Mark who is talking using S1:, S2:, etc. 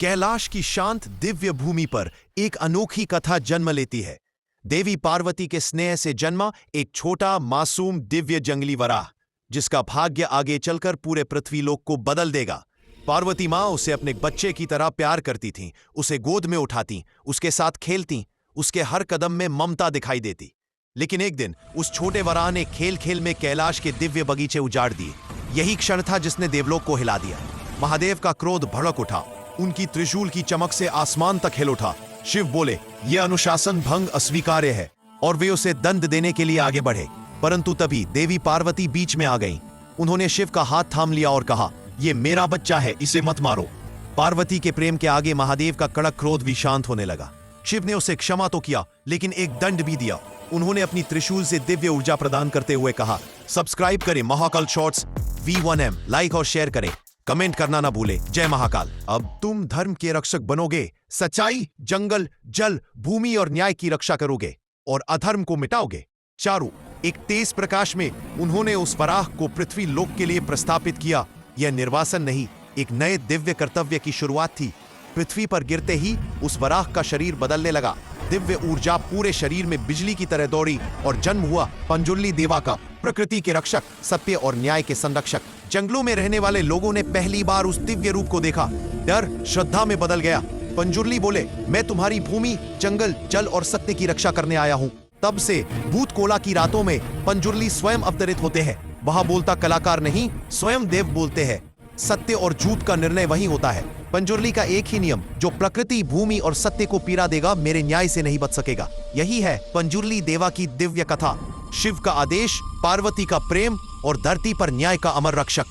S1: कैलाश की शांत दिव्य भूमि पर एक अनोखी कथा जन्म लेती है। देवी पार्वती के स्नेह से जन्मा एक छोटा मासूम दिव्य जंगली वराह, जिसका भाग्य आगे चलकर पूरे पृथ्वीलोक को बदल देगा। पार्वती माँ उसे अपने बच्चे की तरह प्यार करती थीं, उसे गोद में उठाती, उसके साथ खेलती, उसके हर कदम में ममता दिखाई देती। लेकिन एक दिन उस छोटे वराह ने खेल खेल में कैलाश के दिव्य बगीचे उजाड़ दिए। यही क्षण था जिसने देवलोक को हिला दिया। महादेव का क्रोध भड़क उठा, उनकी त्रिशूल की चमक से आसमान तक हिल उठा। शिव बोले, यह अनुशासन भंग अस्वीकार्य है, और वे उसे दंड देने के लिए आगे बढ़े। परंतु तभी देवी पार्वती बीच में आ गईं। उन्होंने शिव का हाथ थाम लिया और कहा, यह मेरा बच्चा है, इसे मत मारो। पार्वती के प्रेम के आगे महादेव का कड़क क्रोध भी शांत होने लगा। शिव ने उसे क्षमा तो किया, लेकिन एक दंड भी दिया। उन्होंने अपनी त्रिशूल से दिव्य ऊर्जा प्रदान करते हुए कहा, सब्सक्राइब करें महाकाल शॉर्ट्स V1M, लाइक और शेयर करें, कमेंट करना ना भूले। जय महाकाल। अब तुम धर्म के रक्षक बनोगे, सच्चाई, जंगल, जल, भूमि और न्याय की रक्षा करोगे और अधर्म को मिटाओगे। चारु, एक तेज प्रकाश में उन्होंने उस वराह को पृथ्वी लोक के लिए प्रस्थापित किया। यह निर्वासन नहीं, एक नए दिव्य कर्तव्य की शुरुआत थी। पृथ्वी पर गिरते ही उस वराह का शरीर बदलने लगा। दिव्य ऊर्जा पूरे शरीर में बिजली की तरह दौड़ी और जन्म हुआ पंजुर्ली देवा का, प्रकृति के रक्षक, सत्य और न्याय के संरक्षक। जंगलों में रहने वाले लोगों ने पहली बार उस दिव्य रूप को देखा। डर श्रद्धा में बदल गया। पंजुर्ली बोले, मैं तुम्हारी भूमि, जंगल, जल और सत्य की रक्षा करने आया हूँ। तब से भूत कोला की रातों में पंजुर्ली स्वयं अवतरित होते हैं। वहां बोलता कलाकार नहीं, स्वयं देव बोलते हैं। सत्य और झूठ का निर्णय वही होता है। पंजुर्ली का एक ही नियम, जो प्रकृति, भूमि और सत्य को पीड़ा देगा, मेरे न्याय से नहीं बच सकेगा। यही है पंजुर्ली देवा की दिव्य कथा। शिव का आदेश, पार्वती का प्रेम और धरती पर न्याय का अमर रक्षक।